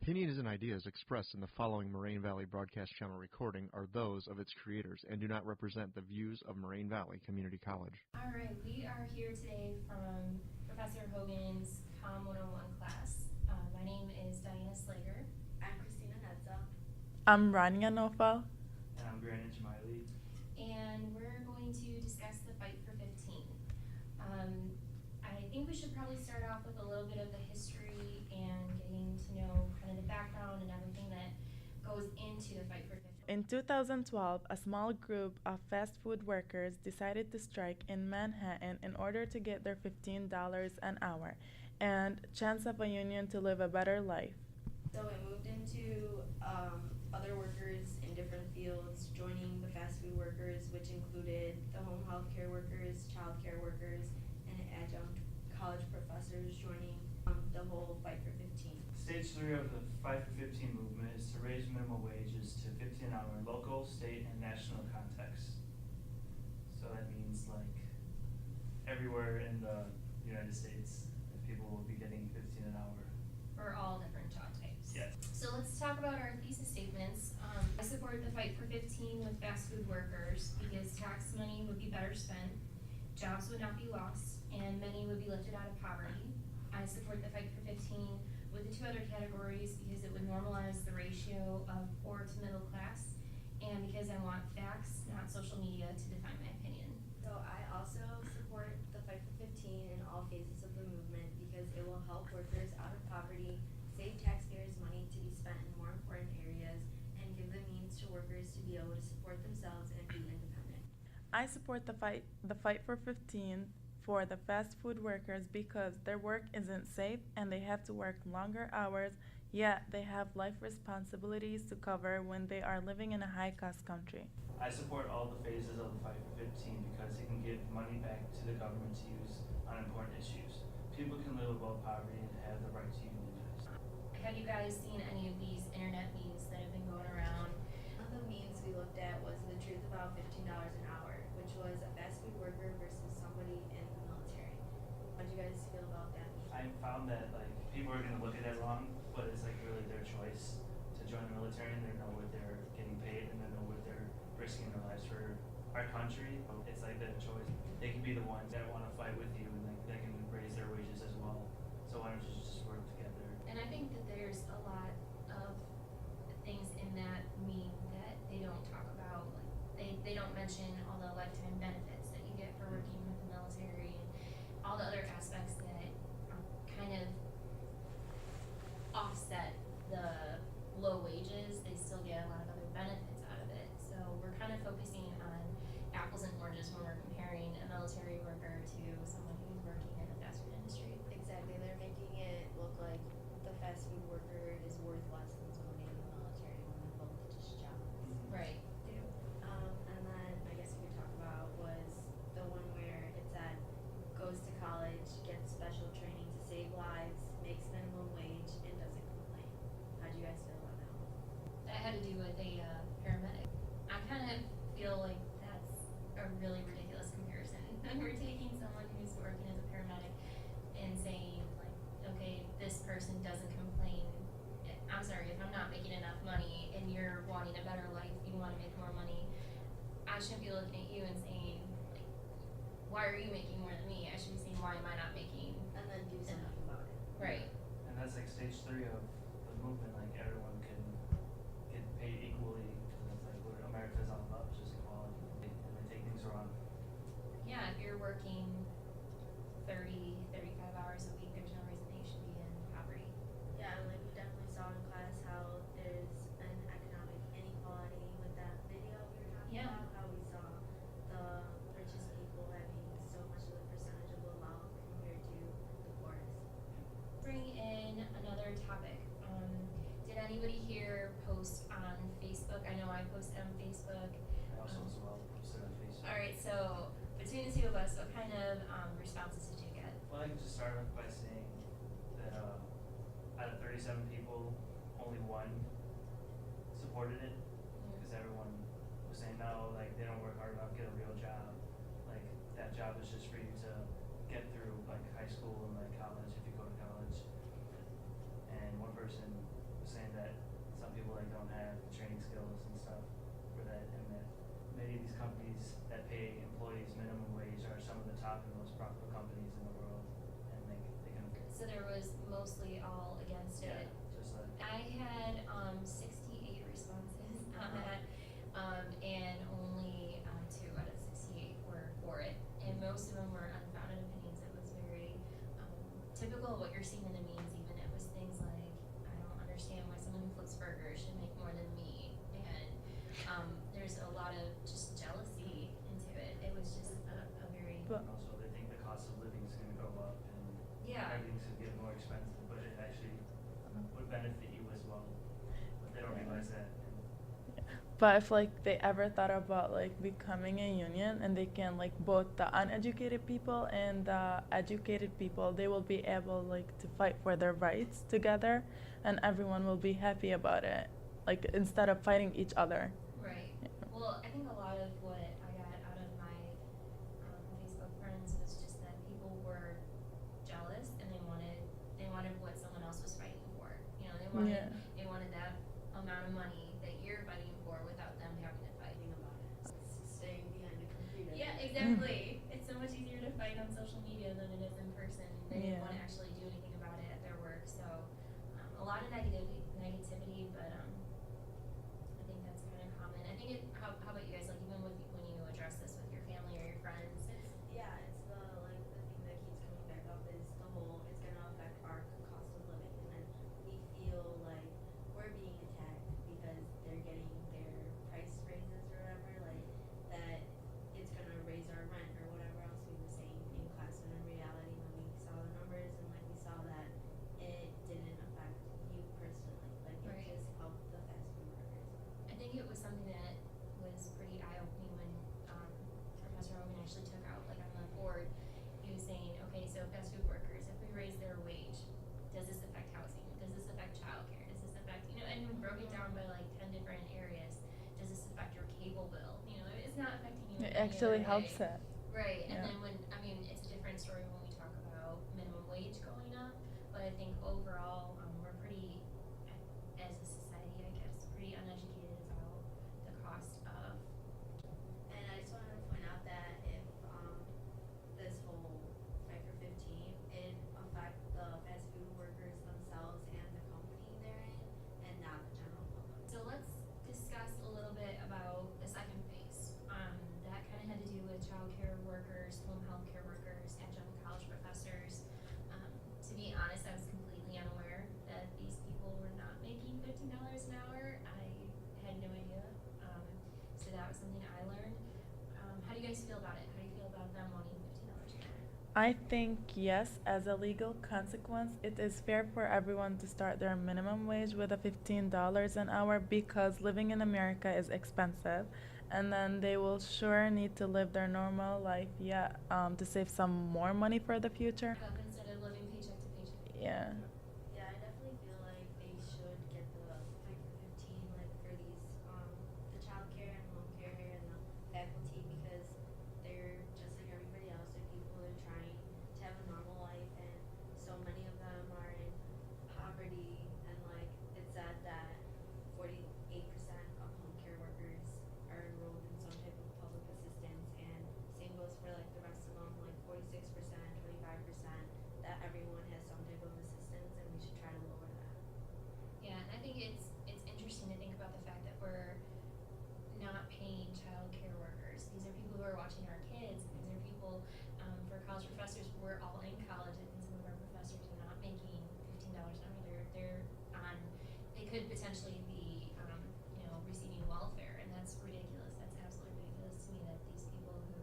Opinions and ideas expressed in the following Moraine Valley Broadcast Channel recording are those of its creators and do not represent the views of Moraine Valley Community College. All right, we are here today from Professor Hogan's Com 101 class. My name is Slager. I'm Nedza. I'm Nofal. And I'm Xhemajli. And we're going to discuss the fight for 15. I think we should probably start off with a little bit of the history and getting to know kind of the background and everything that goes into the fight for 15. In 2012, a small group of fast food workers decided to strike in Manhattan in order to get their $15 an hour and chance of a union to live a better life. So it moved into other workers in different fields joining the fast food workers, which included the home health care workers, child care workers, and adjunct college professors joining the whole fight for 15. Stage 3 of the Fight for 15 movement is to raise minimum wages to $15 an hour in local, state, and national contexts. So that means like everywhere in the United States, people will be getting $15 an hour. For all different job types. Yes. So let's talk about our thesis statements. I support the fight for 15 with fast food workers because tax money would be better spent, jobs would not be lost, and many would be lifted out of poverty. I support the fight for 15 with the two other categories because it would normalize the ratio of poor to middle class, and because I want facts, not social media, to define my opinion. So I also support the fight for 15 in all phases of the movement because it will help workers out of poverty, save taxpayers money to be spent in more important areas, and give the means to workers to be able to support themselves and be independent. I support the fight for 15 for the fast food workers because their work isn't safe and they have to work longer hours, yet they have life responsibilities to cover when they are living in a high-cost country. I support all the phases of the Fight for 15 because it can give money back to the government to use on important issues. People can live above poverty and have the right to unionize. Have you guys seen any of these internet memes that have been going around? One of the memes we looked at was the truth about $15 an hour, which was a fast food worker versus somebody in the military. How do you guys feel about that meme? I found that like people are gonna look at it wrong, but it's like really their choice to join the military and they know what they're getting paid and they know what they're risking their lives for our country. It's like their choice. They can be the ones that want to fight with you and like they can raise their wages as well. So why don't you just work together? And I think that there's a lot of things in that meme that they don't talk about. Like they don't mention all the lifetime benefits that you get for working with the military and all the other aspects that kind of offset the low wages. They still get a lot of other benefits out of it. So we're kind of focusing on apples and oranges when we're comparing a military worker to someone who's working in the fast food industry. Exactly, they're making it look like the fast food worker is worth less than somebody in the military when they're both just jobs. Right. And then I guess we could talk about was the one where it said goes to college, gets special training to save lives, makes minimum wage, and doesn't complain. How do you guys feel about that one? That had to do with a paramedic. I kind of feel like that's a really ridiculous comparison. We're taking someone who's working as a paramedic and saying, like, okay, this person doesn't complain. I'm sorry, if I'm not making enough money and you're wanting a better life, you want to make more money, I shouldn't be looking at you and saying, like, why are you making more than me? I should be saying, why am I not making? And then do something about it. Right. And that's like stage 3 of the movement. Like everyone can get paid equally. That's like what America's all about, is just equality. And they take things wrong. Yeah, if you're working 30, 35 hours a week, there's no reason that you should be in poverty. Yeah, like we definitely saw in class how there's an economic inequality with that video we were talking Yeah. about, how we saw the richest people having so much of a percentage of the wealth compared to the poorest. Bring in another topic. Did anybody here post on Facebook? I know I posted on Facebook. I also as well posted on Facebook. All right, so between the two of us, what kind of responses did you get? Well, I can just start off by saying that out of 37 people, only one supported it because everyone was saying no, like they don't work hard enough, get a real job. Like that job is just for you to get through like high school and like college if you go to college. And one person was saying many of these companies that pay employees minimum wage are some of the top and most profitable companies in the world, and they can. So there was mostly all against Yeah, it. just like. I had 68 responses on that, and only 2 out of 68 were for it, and most of them were unfounded opinions. It was very typical of what you're seeing in the memes. Even it was things like, I don't understand why someone who flips burgers should make more than me, and there's a lot of just jealousy into it. It was just a very But- And also, they think the cost of living is going to go up and Yeah. everything's going to get more expensive, but it actually would benefit you as well. But they don't realize that. But if like they ever thought about like becoming a union and they can like both the uneducated people and the educated people, they will be able like to fight for their rights together, and everyone will be happy about it. Like instead of fighting each other. Right. Well, I think a lot of what I got out of my Facebook friends was just that people were jealous and they wanted what someone else was fighting for. You know, Yeah. they wanted that amount of money that you're fighting for without them having to fight About it. Staying behind a computer. Yeah, exactly. It's so much easier to fight on social media than it is in person. They didn't Yeah. want to actually do anything about it at their work. So a lot of negativity, but I think that's kind of common. I think how about you guys? Like even when you address this with your family or your friends. It's the thing that keeps coming back up is the whole it's gonna affect our cost of living, and then we feel like we're being attacked because they're getting their price raises or whatever, like that it's gonna raise our rent or whatever else we were saying in class, when in reality when we saw the numbers and like we saw that it didn't affect you personally, like it Right. just helped the fast food workers. I think it was something that was pretty eye-opening when Professor Hogan actually took out, like on the board, he was saying, okay, so fast food workers, if we raise their wage, does this affect housing? Does this affect childcare? Does this affect, and we broke it down by like 10 different areas. Does this affect your cable bill? It's not affecting you in It any actually other way. helps it. Right, and Yeah. then it's a different story when we talk about minimum wage going up, but I think overall, we're pretty, as a society, I guess, pretty uneducated about the cost of. And I just wanted to point out that if this whole Fight for 15, it affect the fast food workers themselves and the company they're in, and not the general public. So let's discuss a little bit about the second phase. That kind of had to do with childcare workers, home health care workers, adjunct college professors. To be honest, I was completely unaware that these people were not making $15 an hour. I had no idea. So that was something I learned. How do you guys feel about it? How do you feel about them wanting $15 an hour? I think yes, as a legal consequence, it is fair for everyone to start their minimum wage with a $15 an hour because living in America is expensive, and then they will sure need to live their normal life, to save some more money for the future. Up instead of living paycheck to paycheck. Yeah. Yeah, I definitely feel like they should get the Fight for 15, like for these, the childcare and home care and the faculty, because they're just like everybody else. They're people who are trying to have a normal life, and so many of them are in poverty. And like it said that 48% of home care workers are enrolled in some type of public assistance, and same goes for like the rest of them, like 46%, 25%. That everyone has some type of assistance, and we should try to lower that. Yeah, and I think it's interesting to think about the fact that we're not paying child care workers. These are people who are watching our kids. These are people, for college professors, we're all in college. I think some of our professors are not making $15 an hour. They could potentially be, receiving welfare, and that's ridiculous. That's absolutely ridiculous to me that these people who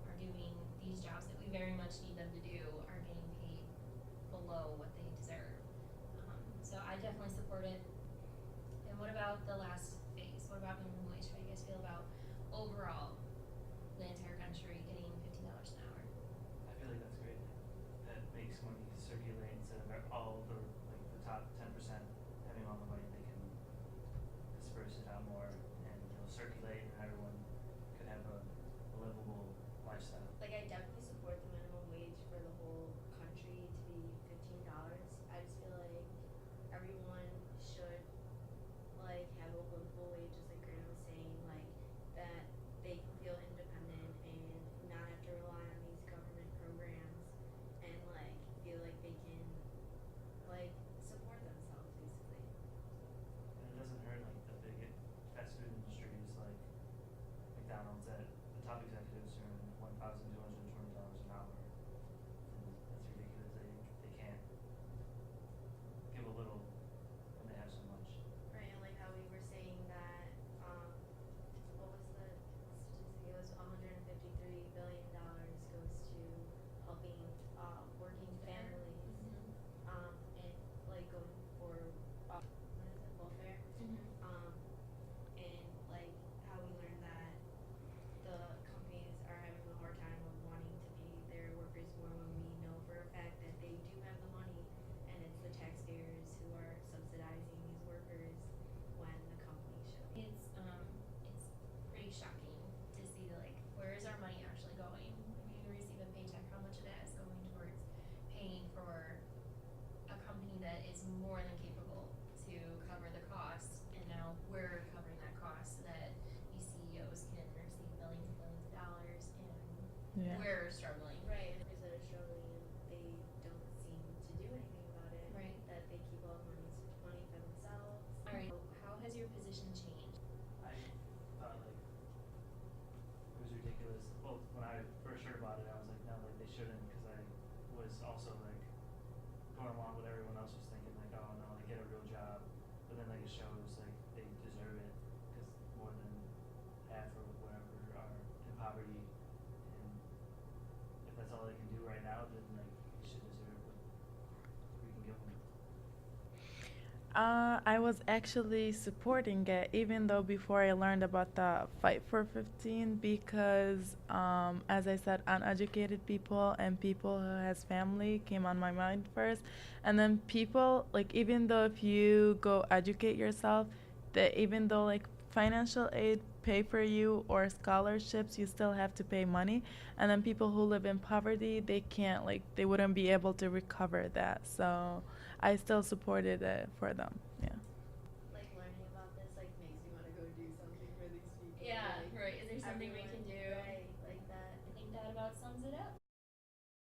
are doing these jobs that we very much need them to do are getting paid below what they deserve. So I definitely support it. And what about the last phase? What about minimum wage? How do you guys feel about overall the entire country getting $15 an hour? I feel like that's great. That makes money circulate instead of all the top 10% having all the money. They can disperse it out more, and it'll circulate, and everyone could have a livable lifestyle. Like I definitely support the minimum wage for the whole country to be $15. I just feel like everyone should like have a livable wage, just like Grant was saying, like that I was actually supporting it, even though before I learned about the Fight for 15, because, as I said, uneducated people and people who has family came on my mind first. And then people, like, even though if you go educate yourself, that even though, like, financial aid pay for you or scholarships, you still have to pay money. And then people who live in poverty, they can't, like, they wouldn't be able to recover that. So I still supported it for them. Yeah. Like learning about this like makes me want to go do something for these people. Yeah, like, right. Is there something everyone